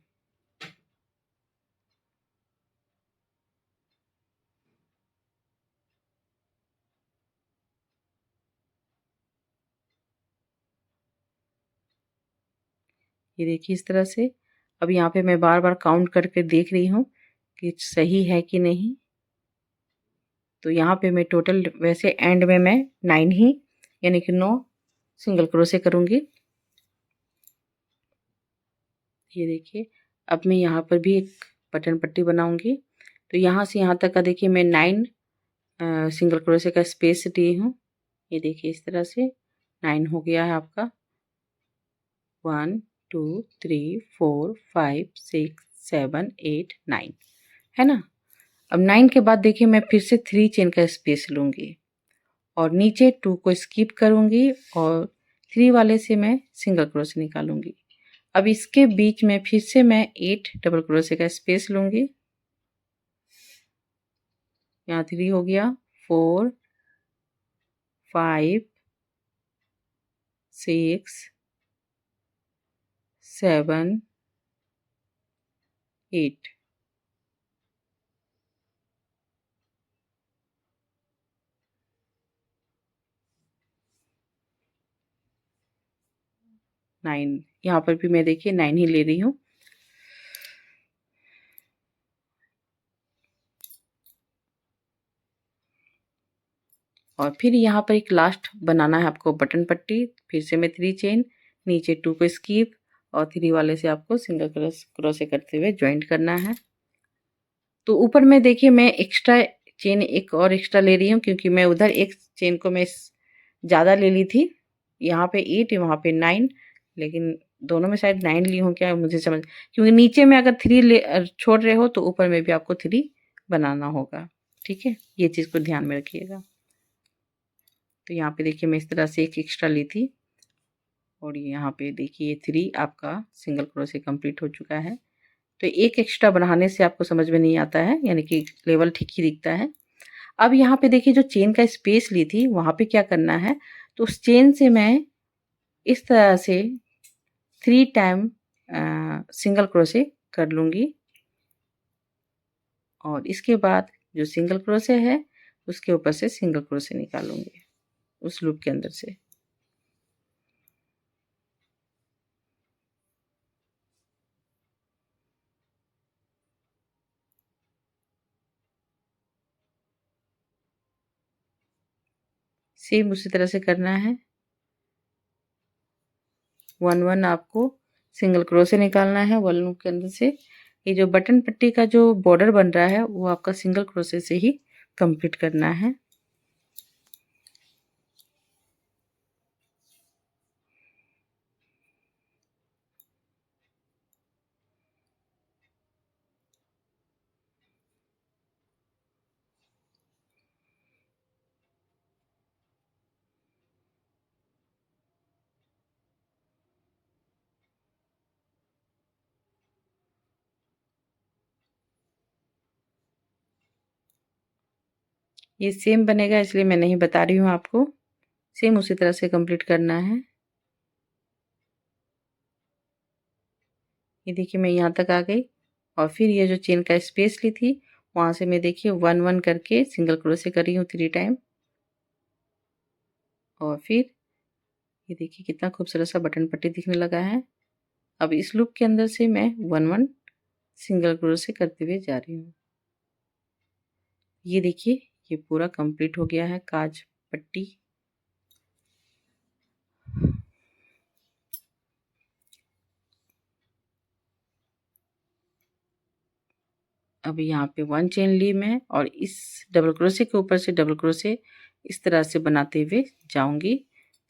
ये देखिए इस तरह से। अब यहाँ पे मैं बार बार काउंट करके देख रही हूँ कि सही है कि नहीं। तो यहाँ पे मैं टोटल वैसे एंड में मैं 9 ही यानी कि 9 सिंगल क्रोशे करूँगी। ये देखिए अब मैं यहाँ पर भी एक बटन पट्टी बनाऊंगी। तो यहाँ से यहाँ तक का देखिए मैं 9 सिंगल क्रोशे का स्पेस दी हूँ। ये देखिए इस तरह से 9 हो गया है आपका। 1 2 3 4 5 6 7 8 9, है ना। अब 9 के बाद देखिए मैं फिर से 3 चेन का स्पेस लूंगी और नीचे 2 को स्किप करूंगी और 3 वाले से मैं सिंगल क्रोशे निकालूंगी। अब इसके बीच में फिर से मैं 8 डबल क्रोशे का स्पेस लूंगी। यहाँ 3 हो गया, 4 5 6 7 8। 9 यहाँ पर भी मैं देखिए 9 ही ले रही हूँ। और फिर यहाँ पर एक लास्ट बनाना है आपको बटन पट्टी। फिर से मैं 3 चेन, नीचे 2 को स्किप और 3 वाले से आपको सिंगल क्रोशे करते हुए ज्वाइंट करना है। तो ऊपर में देखिए मैं एक्स्ट्रा चेन एक और एक्स्ट्रा ले रही हूँ क्योंकि मैं उधर एक चेन को मैं ज़्यादा ले ली थी। यहाँ पे 8 वहाँ पे 9, लेकिन दोनों में शायद 9 ली हूँ क्या मुझे समझ, क्योंकि नीचे में अगर 3 ले छोड़ रहे हो तो ऊपर में भी आपको 3 बनाना होगा। ठीक है, ये चीज़ को ध्यान में रखिएगा। तो यहाँ पे देखिए मैं इस तरह से एक एक्स्ट्रा ली थी और यहाँ पे देखिए 3 आपका सिंगल क्रोशे कंप्लीट हो चुका है। तो एक एक्स्ट्रा बढ़ाने से आपको समझ में नहीं आता है, यानी कि लेवल ठीक ही दिखता है। अब यहाँ पे देखिए जो चेन का स्पेस ली थी वहाँ पे क्या करना है, तो उस चेन से मैं इस तरह से 3 टाइम सिंगल क्रोशे कर लूँगी और इसके बाद जो सिंगल क्रोशे है उसके ऊपर से सिंगल क्रोशे निकालूंगी उस लूप के अंदर से। सेम उसी तरह से करना है। 1 1 आपको सिंगल क्रोशे निकालना है 1 लूप के अंदर से। ये जो बटन पट्टी का जो बॉर्डर बन रहा है वो आपका सिंगल क्रोशे से ही कंप्लीट करना है। ये सेम बनेगा इसलिए मैं नहीं बता रही हूँ आपको। सेम उसी तरह से कंप्लीट करना है। ये देखिए मैं यहाँ तक आ गई और फिर ये जो चेन का स्पेस ली थी वहाँ से मैं देखिए 1 1 करके सिंगल क्रोशे कर रही हूँ 3 टाइम। और फिर ये देखिए कितना खूबसूरत सा बटन पट्टी दिखने लगा है। अब इस लूप के अंदर से मैं 1 1 सिंगल क्रोशे करते हुए जा रही हूँ। ये देखिए ये पूरा कंप्लीट हो गया है काज पट्टी। अब यहाँ पे 1 चेन ली मैं और इस डबल क्रोशे के ऊपर से डबल क्रोशे इस तरह से बनाते हुए जाऊंगी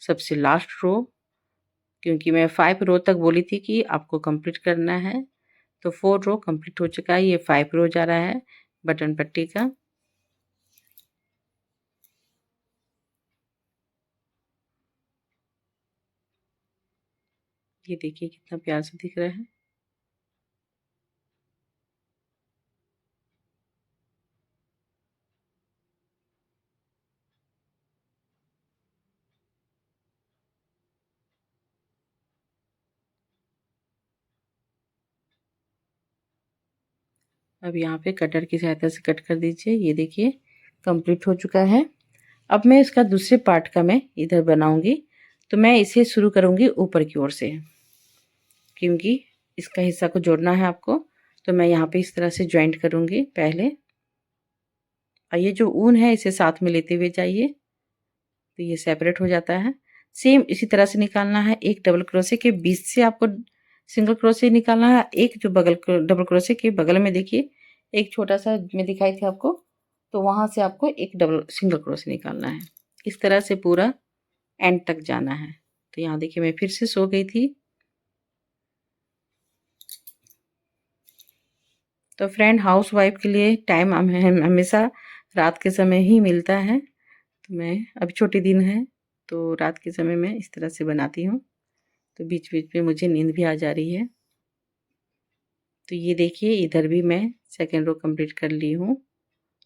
सबसे लास्ट रो, क्योंकि मैं 5 रो तक बोली थी कि आपको कंप्लीट करना है। तो 4 रो कंप्लीट हो चुका है, ये 5 रो जा रहा है बटन पट्टी का। ये देखिए कितना प्यार से दिख रहा है। अब यहाँ पे कटर की सहायता से कट कर दीजिए। ये देखिए कंप्लीट हो चुका है। अब मैं इसका दूसरे पार्ट का मैं इधर बनाऊंगी। तो मैं इसे शुरू करूंगी ऊपर की ओर से, क्योंकि इसका हिस्सा को जोड़ना है आपको। तो मैं यहाँ पे इस तरह से ज्वाइंट करूंगी पहले, और ये जो ऊन है इसे साथ में लेते हुए जाइए तो ये सेपरेट हो जाता है। सेम इसी तरह से निकालना है। एक डबल क्रोशे के बीच से आपको सिंगल क्रोशे निकालना है। एक जो बगल डबल क्रोशे के बगल में देखिए एक छोटा सा मैं दिखाई थी आपको, तो वहां से आपको एक डबल सिंगल क्रोशे निकालना है। इस तरह से पूरा एंड तक जाना है। तो यहाँ देखिए मैं फिर से सो गई थी। तो फ्रेंड हाउस वाइफ के लिए टाइम हमेशा रात के समय ही मिलता है। तो मैं अभी छोटे दिन है तो रात के समय में इस तरह से बनाती हूँ। तो बीच बीच में मुझे नींद भी आ जा रही है। तो ये देखिए इधर भी मैं सेकेंड रो कंप्लीट कर ली हूँ,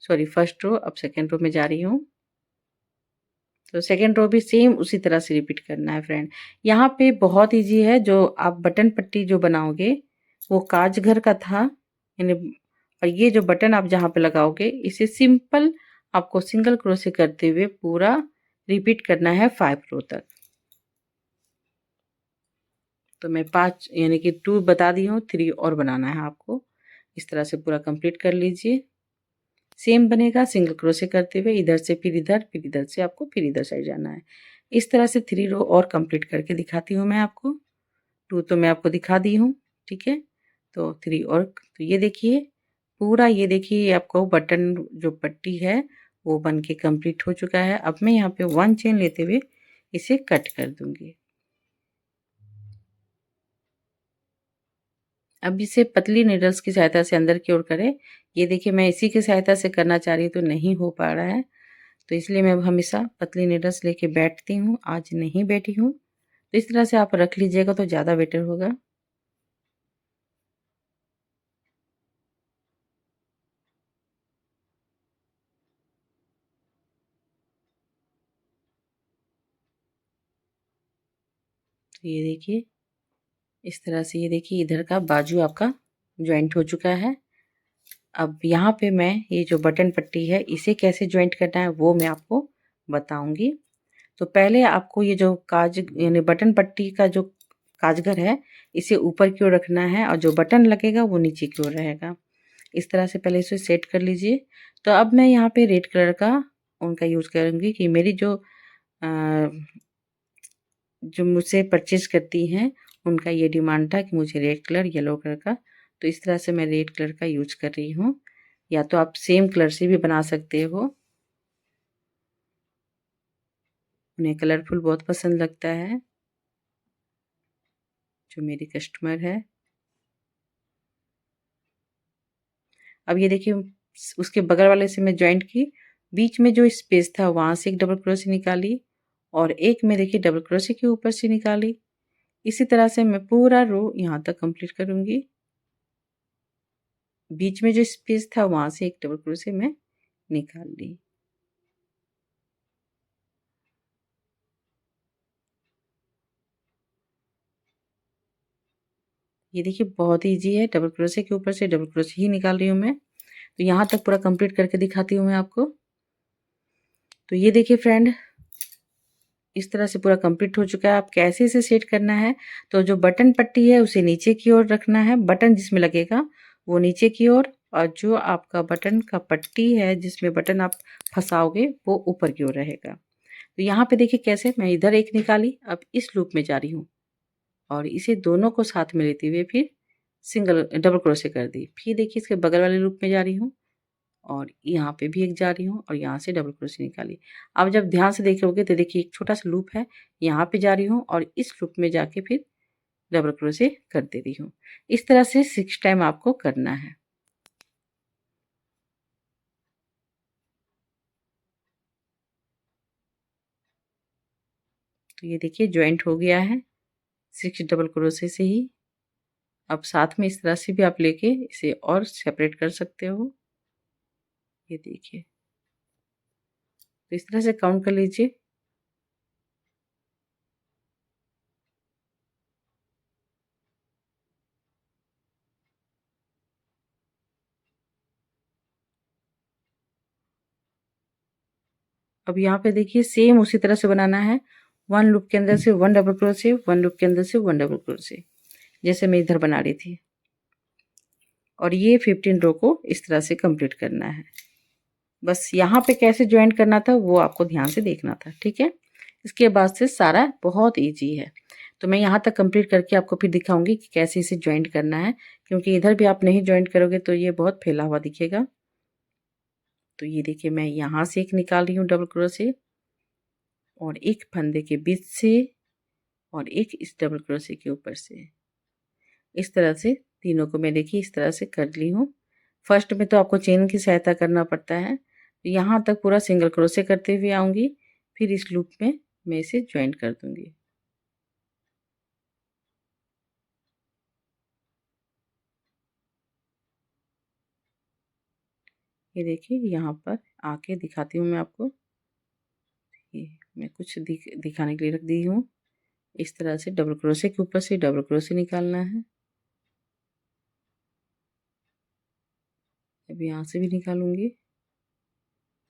सॉरी फर्स्ट रो। अब सेकेंड रो में जा रही हूँ। तो सेकेंड रो भी सेम उसी तरह से रिपीट करना है फ्रेंड। यहाँ पे बहुत इजी है। जो आप बटन पट्टी जो बनाओगे वो काज घर का था, यानी और ये जो बटन आप जहाँ पे लगाओगे इसे सिंपल आपको सिंगल क्रोशे करते हुए पूरा रिपीट करना है 5 रो तक। तो मैं 5 यानी कि 2 बता दी हूँ, 3 और बनाना है आपको। इस तरह से पूरा कंप्लीट कर लीजिए। सेम बनेगा सिंगल क्रोशे करते हुए इधर से फिर इधर से आपको फिर इधर साइड जाना है। इस तरह से 3 रो और कंप्लीट करके दिखाती हूँ मैं आपको। 2 तो मैं आपको दिखा दी हूँ, ठीक है। तो 3 और, तो ये देखिए पूरा, ये देखिए आपको बटन जो पट्टी है वो बन के कंप्लीट हो चुका है। अब मैं यहाँ पे 1 चेन लेते हुए इसे कट कर दूंगी। अब इसे पतली नीडल्स की सहायता से अंदर की ओर करें। ये देखिए मैं इसी की सहायता से करना चाह रही हूँ तो नहीं हो पा रहा है। तो इसलिए मैं हमेशा पतली नीडल्स लेके बैठती हूँ, आज नहीं बैठी हूँ। तो इस तरह से आप रख लीजिएगा तो ज़्यादा बेटर होगा। तो ये देखिए इस तरह से, ये देखिए इधर का बाजू आपका ज्वाइंट हो चुका है। अब यहाँ पे मैं ये जो बटन पट्टी है इसे कैसे ज्वाइंट करना है वो मैं आपको बताऊंगी। तो पहले आपको ये जो काज यानी बटन पट्टी का जो काजगर है इसे ऊपर की ओर रखना है और जो बटन लगेगा वो नीचे की ओर रहेगा। इस तरह से पहले इसे सेट कर लीजिए। तो अब मैं यहाँ पे रेड कलर का उनका यूज़ करूँगी कि मेरी जो मुझसे परचेज करती हैं उनका ये डिमांड था कि मुझे रेड कलर येलो कलर का, तो इस तरह से मैं रेड कलर का यूज कर रही हूँ। या तो आप सेम कलर से भी बना सकते हो, उन्हें कलरफुल बहुत पसंद लगता है जो मेरी कस्टमर है। अब ये देखिए उसके बगल वाले से मैं ज्वाइंट की, बीच में जो स्पेस था वहां से एक डबल क्रोशे निकाली और एक में देखिए डबल क्रोशे के ऊपर से निकाली। इसी तरह से मैं पूरा रो यहाँ तक कंप्लीट करूंगी। बीच में जो स्पेस था वहां से एक डबल क्रोशे मैं निकाल ली। ये देखिए बहुत ईजी है, डबल क्रोशे के ऊपर से डबल क्रोशे ही निकाल रही हूँ मैं। तो यहाँ तक पूरा कंप्लीट करके दिखाती हूँ मैं आपको। तो ये देखिए फ्रेंड, इस तरह से पूरा कंप्लीट हो चुका है। आप कैसे इसे सेट करना है, तो जो बटन पट्टी है उसे नीचे की ओर रखना है, बटन जिसमें लगेगा वो नीचे की ओर, और जो आपका बटन का पट्टी है जिसमें बटन आप फंसाओगे वो ऊपर की ओर रहेगा। तो यहाँ पे देखिए कैसे मैं इधर एक निकाली, अब इस लूप में जा रही हूँ और इसे दोनों को साथ में लेते हुए फिर सिंगल डबल क्रोशे कर दी। फिर देखिए इसके बगल वाले लूप में जा रही हूँ और यहाँ पे भी एक जा रही हूँ और यहाँ से डबल क्रोशे निकाली। अब जब ध्यान से देखोगे तो देखिए एक छोटा सा लूप है, यहाँ पे जा रही हूँ और इस लूप में जाके फिर डबल क्रोशे कर दे रही हूँ। इस तरह से 6 टाइम आपको करना है। तो ये देखिए ज्वाइंट हो गया है 6 डबल क्रोशे से ही। अब साथ में इस तरह से भी आप लेके इसे और सेपरेट कर सकते हो। ये देखिए, तो इस तरह से काउंट कर लीजिए। अब यहाँ पे देखिए सेम उसी तरह से बनाना है। 1 लूप के अंदर से 1 डबल क्रोशे, 1 लूप के अंदर से 1 डबल क्रोशे, जैसे मैं इधर बना रही थी। और ये 15 रो को इस तरह से कंप्लीट करना है। बस यहाँ पे कैसे ज्वाइंट करना था वो आपको ध्यान से देखना था, ठीक है। इसके बाद से सारा बहुत ईजी है। तो मैं यहाँ तक कंप्लीट करके आपको फिर दिखाऊंगी कि कैसे इसे ज्वाइंट करना है, क्योंकि इधर भी आप नहीं ज्वाइंट करोगे तो ये बहुत फैला हुआ दिखेगा। तो ये देखिए मैं यहाँ से एक निकाल रही हूँ डबल क्रोशे और एक फंदे के बीच से और एक इस डबल क्रोशे के ऊपर से। इस तरह से तीनों को मैं देखिए इस तरह से कर ली हूँ। फर्स्ट में तो आपको चेन की सहायता करना पड़ता है। तो यहाँ तक पूरा सिंगल क्रोशे करते हुए आऊँगी, फिर इस लूप में मैं इसे ज्वाइंट कर दूँगी। ये देखिए यहाँ पर आके दिखाती हूँ मैं आपको। ये मैं कुछ दिखाने के लिए रख दी हूँ। इस तरह से डबल क्रोशे के ऊपर से डबल क्रोशे निकालना है। अब यहाँ से भी निकालूंगी।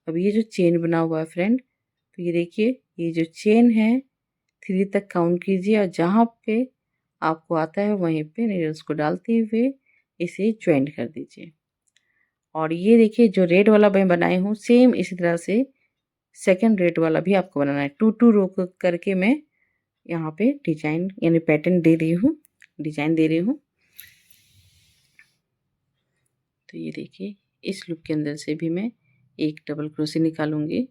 अब ये जो चेन बना हुआ है फ्रेंड, तो ये देखिए ये जो चेन है 3 तक काउंट कीजिए और जहाँ पे आपको आता है वहीं पे नीडल्स को डालते हुए इसे ज्वाइंट कर दीजिए। और ये देखिए जो रेड वाला मैं बनाई हूँ सेम इसी तरह से सेकंड रेड वाला भी आपको बनाना है। 2 रो करके मैं यहाँ पे डिजाइन यानी पैटर्न दे रही हूँ, डिजाइन दे रही हूँ। तो ये देखिए इस लूप के अंदर से भी मैं एक डबल क्रोशे निकालूंगी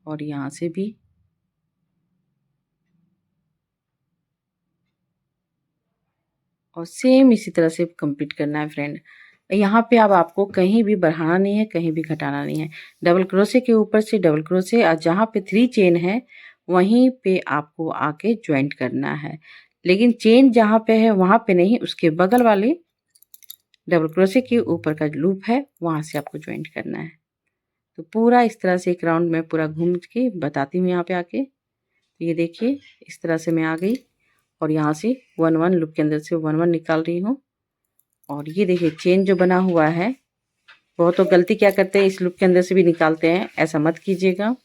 और यहाँ से भी और सेम इसी तरह से कंप्लीट करना है फ्रेंड। यहाँ पे अब आपको कहीं भी बढ़ाना नहीं है, कहीं भी घटाना नहीं है। डबल क्रोशे के ऊपर से डबल क्रोशे और जहाँ पे 3 चेन है वहीं पे आपको आके ज्वाइंट करना है। लेकिन चेन जहाँ पे है वहाँ पे नहीं, उसके बगल वाले डबल क्रोशे के ऊपर का लूप है वहाँ से आपको ज्वाइंट करना है। तो पूरा इस तरह से एक राउंड में पूरा घूम के बताती हूँ यहाँ पे आके। तो ये देखिए इस तरह से मैं आ गई और यहाँ से 1 लूप के अंदर से 1 निकाल रही हूँ। और ये देखिए चेन जो बना हुआ है, बहुत तो गलती क्या करते हैं इस लूप के अंदर से भी निकालते हैं, ऐसा मत कीजिएगा।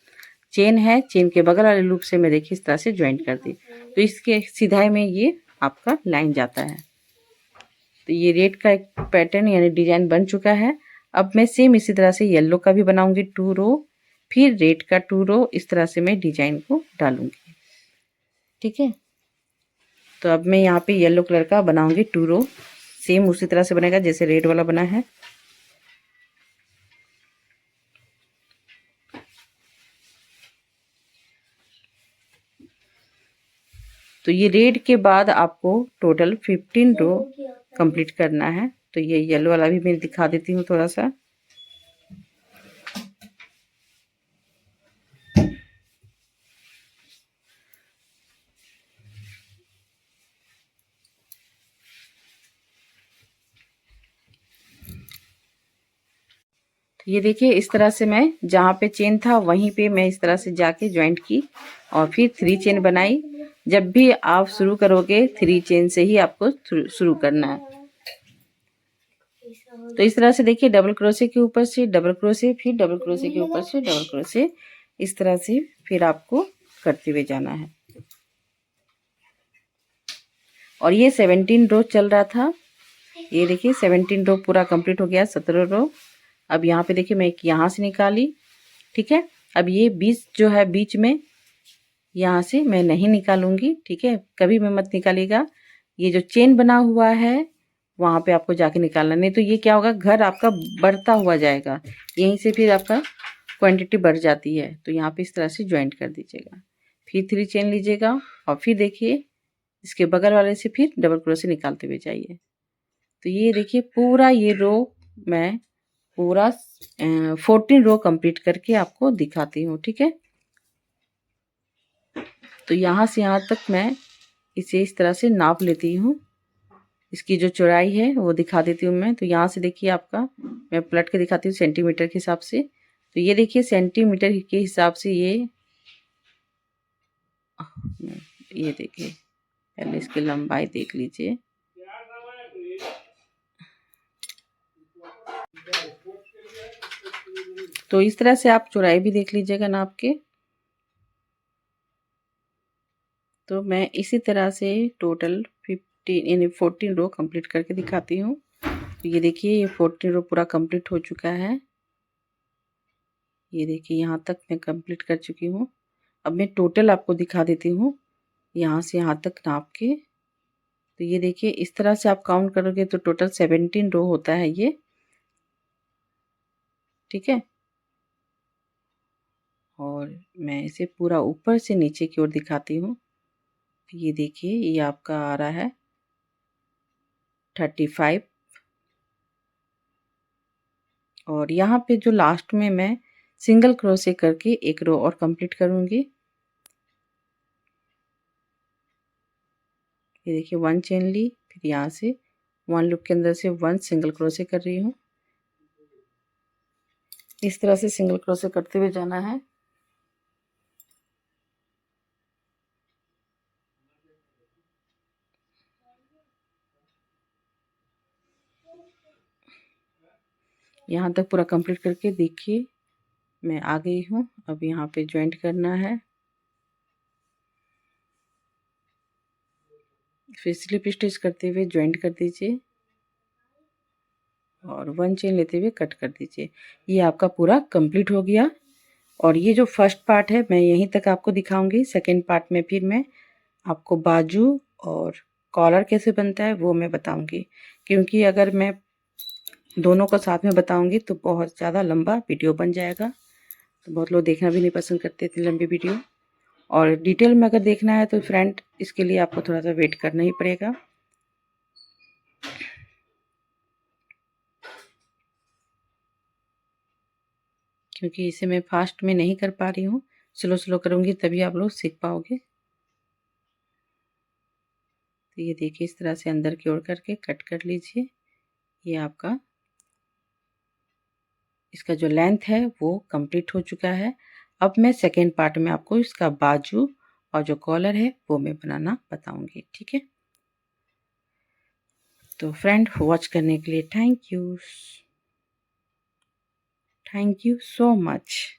चेन है, चेन के बगल वाले लूप से मैं देखिए इस तरह से ज्वाइंट कर दी, तो इसके सिधाई में ये आपका लाइन जाता है। तो ये रेड का एक पैटर्न यानी डिजाइन बन चुका है। अब मैं सेम इसी तरह से येलो का भी बनाऊंगी 2 रो, फिर रेड का 2 रो, इस तरह से मैं डिजाइन को डालूंगी, ठीक है। तो अब मैं यहाँ पे येलो कलर का बनाऊंगी 2 रो, सेम उसी तरह से बनेगा जैसे रेड वाला बना है। तो ये रेड के बाद आपको टोटल 15 रो कंप्लीट करना है। तो ये येलो वाला भी मैं दिखा देती हूँ थोड़ा सा। तो ये देखिए इस तरह से मैं जहाँ पे चेन था वहीं पे मैं इस तरह से जाके ज्वाइंट की और फिर 3 चेन बनाई। जब भी आप शुरू करोगे 3 चेन से ही आपको शुरू करना है। तो इस तरह से देखिए, डबल क्रोशे के ऊपर से डबल क्रोशे, फिर डबल क्रोशे के ऊपर से डबल क्रोशे, इस तरह से फिर आपको करते हुए जाना है। और ये 17 रो चल रहा था। ये देखिए 17 रो पूरा कंप्लीट हो गया, 17 रो। अब यहाँ पे देखिए मैं एक यहाँ से निकाली, ठीक है। अब ये 20 जो है बीच में, यहाँ से मैं नहीं निकालूंगी, ठीक है। कभी भी मत निकालिएगा, ये जो चेन बना हुआ है वहाँ पे आपको जाके निकालना, नहीं तो ये क्या होगा, घर आपका बढ़ता हुआ जाएगा, यहीं से फिर आपका क्वांटिटी बढ़ जाती है। तो यहाँ पे इस तरह से ज्वाइंट कर दीजिएगा, फिर 3 चेन लीजिएगा और फिर देखिए इसके बगल वाले से फिर डबल क्रोशे निकालते हुए जाइए। तो ये देखिए पूरा ये रो मैं पूरा 14 रो कंप्लीट करके आपको दिखाती हूँ, ठीक है। तो यहाँ से यहाँ तक मैं इसे इस तरह से नाप लेती हूँ, इसकी जो चौड़ाई है वो दिखा देती हूँ मैं। तो यहाँ से देखिए आपका, मैं पलट के दिखाती हूँ सेंटीमीटर के हिसाब से। तो ये देखिए सेंटीमीटर के हिसाब से ये देखिए, पहले इसकी लंबाई देख लीजिए। तो इस तरह से आप चौड़ाई भी देख लीजिएगा नाप के। तो मैं इसी तरह से टोटल 15 यानी 14 रो कंप्लीट करके दिखाती हूँ। तो ये देखिए ये 14 रो पूरा कंप्लीट हो चुका है। ये देखिए यहाँ तक मैं कंप्लीट कर चुकी हूँ। अब मैं टोटल आपको दिखा देती हूँ यहाँ से यहाँ तक नाप के। तो ये देखिए इस तरह से आप काउंट करोगे तो टोटल 17 रो होता है ये, ठीक है। और मैं इसे पूरा ऊपर से नीचे की ओर दिखाती हूँ। ये देखिए ये आपका आ रहा है 35। और यहाँ पे जो लास्ट में मैं सिंगल क्रोशे करके एक रो और कंप्लीट करूँगी। ये देखिए 1 चेन ली, फिर यहाँ से 1 लूप के अंदर से 1 सिंगल क्रोशे कर रही हूँ। इस तरह से सिंगल क्रोशे करते हुए जाना है। यहाँ तक पूरा कंप्लीट करके देखिए मैं आ गई हूँ। अब यहाँ पे ज्वाइंट करना है, फिर स्लिप स्टिच करते हुए ज्वाइंट कर दीजिए और 1 चेन लेते हुए कट कर दीजिए। ये आपका पूरा कंप्लीट हो गया। और ये जो फर्स्ट पार्ट है मैं यहीं तक आपको दिखाऊंगी। सेकंड पार्ट में फिर मैं आपको बाजू और कॉलर कैसे बनता है वो मैं बताऊंगी, क्योंकि अगर मैं दोनों को साथ में बताऊंगी तो बहुत ज़्यादा लंबा वीडियो बन जाएगा। तो बहुत लोग देखना भी नहीं पसंद करते इतनी लंबी वीडियो। और डिटेल में अगर देखना है तो फ्रेंड इसके लिए आपको थोड़ा सा वेट करना ही पड़ेगा। क्योंकि इसे मैं फास्ट में नहीं कर पा रही हूँ, स्लो स्लो करूँगी तभी आप लोग सीख पाओगे। तो ये देखिए इस तरह से अंदर की ओर करके कट कर लीजिए। ये आपका इसका जो लेंथ है वो कंप्लीट हो चुका है। अब मैं सेकेंड पार्ट में आपको इसका बाजू और जो कॉलर है वो मैं बनाना बताऊंगी, ठीक है। तो फ्रेंड वॉच करने के लिए थैंक यू सो मच।